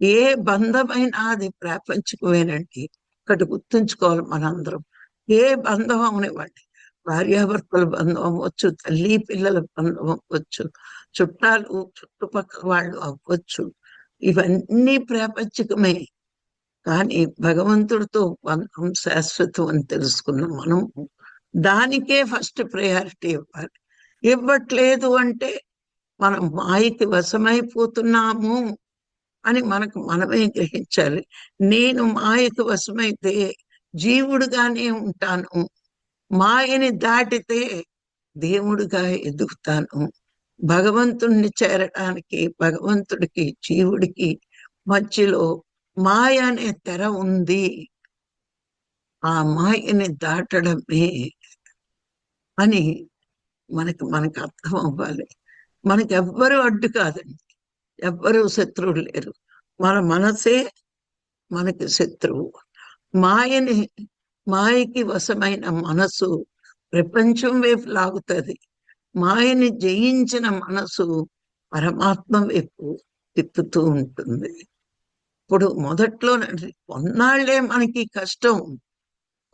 ఏ బంధమైనా అది ప్రాపంచికమేనండి. ఒకటి గుర్తుంచుకోవాలి మనందరం. ఏ బంధం అవనివ్వండి, భార్యాభర్తల బంధం అవ్వచ్చు, తల్లి పిల్లల బంధం అవ్వచ్చు, చుట్టాలు చుట్టుపక్కల వాళ్ళు అవ్వచ్చు, ఇవన్నీ ప్రాపంచికమే. కానీ భగవంతుడితో బంధం శాశ్వతం అని తెలుసుకున్నాం మనం. దానికే ఫస్ట్ ప్రయారిటీ ఇవ్వాలి. ఇవ్వట్లేదు అంటే మనం మాయకి వశమైపోతున్నాము అని మనకు మనమే గ్రహించాలి. నేను మాయకు వశమైతే జీవుడుగానే ఉంటాను, మాయని దాటితే దేవుడిగా ఎదుగుతాను. భగవంతుణ్ణి చేరడానికి భగవంతుడికి జీవుడికి మధ్యలో మాయ అనే తెర ఉంది. ఆ మాయని దాటడమే అని మనకు అర్థం అవ్వాలి. మనకి ఎవ్వరూ అడ్డు కాదండి, ఎవ్వరూ శత్రువులు లేరు. మన మనసే మనకి శత్రువు. మాయకి వశమైన మనసు ప్రపంచం వైపు లాగుతుంది. మాయని జయించిన మనసు పరమాత్మ వైపు తిప్పుతూ ఉంటుంది. ఇప్పుడు మొదట్లో కొన్నాళ్లే మనకి కష్టం,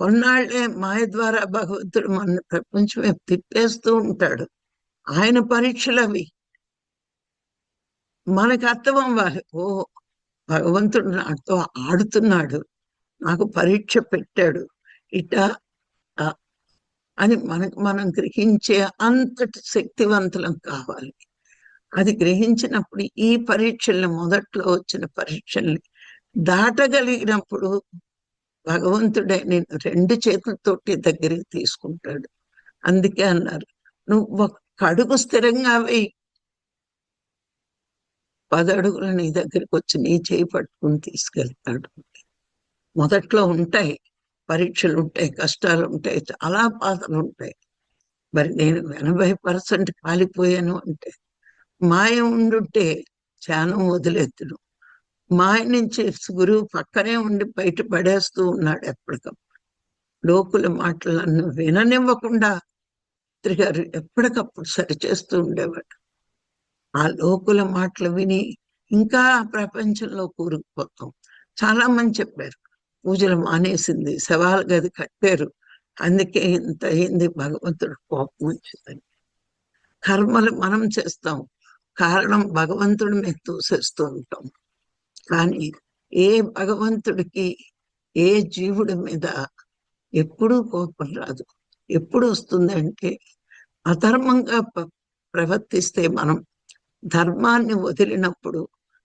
కొన్నాళ్లే మాయ ద్వారా భగవంతుడు మన ప్రపంచం వైపు తిప్పేస్తూ ఉంటాడు. ఆయన పరీక్షలు అవి. మనకు అర్థం అవ్వాలి, ఓ భగవంతుడు నాతో ఆడుతున్నాడు, నాకు పరీక్ష పెట్టాడు ఇట అని మనం గ్రహించే అంతటి శక్తివంతులం కావాలి. అది గ్రహించినప్పుడు ఈ పరీక్షల్ని, మొదట్లో వచ్చిన పరీక్షల్ని దాటగలిగినప్పుడు భగవంతుడే నేను 2 చేతులతోటి దగ్గరికి తీసుకుంటాడు. అందుకే అన్నారు, నువ్వు ఒక్క అడుగు స్థిరంగా వేయి, 10 అడుగులు నీ దగ్గరికి వచ్చి నీ చేయి పట్టుకుని తీసుకెళ్తాడు. మొదట్లో ఉంటాయి పరీక్షలు, ఉంటాయి కష్టాలు ఉంటాయి, చాలా బాధలు ఉంటాయి. మరి నేను 80% కాలిపోయాను అంటే మాయ ఉండుంటే ధ్యానం వదిలేద్దును. మాయ నుంచి గురువు పక్కనే ఉండి బయట పడేస్తూ ఉన్నాడు ఎప్పటికప్పుడు. లోకుల మాటలను విననివ్వకుండా గారు ఎప్పటికప్పుడు సరిచేస్తూ ఉండేవాడు. ఆ లోకుల మాటలు విని ఇంకా ప్రపంచంలో కూరుకుపోతాం. చాలా మంది చెప్పారు, పూజలు మానేసింది, శవాల గది కట్టారు, అందుకే ఇంత అయింది, భగవంతుడు కోపం వచ్చిందని. కర్మలు మనం చేస్తాం, కారణం భగవంతుడి మీద తోసేస్తూ ఉంటాం. కానీ ఏ భగవంతుడికి, ఏ జీవుడి మీద ఎప్పుడూ కోపం రాదు. ఎప్పుడు వస్తుంది అంటే అధర్మంగా ప్రవర్తిస్తే, మనం ధర్మాన్ని వదిలినప్పుడు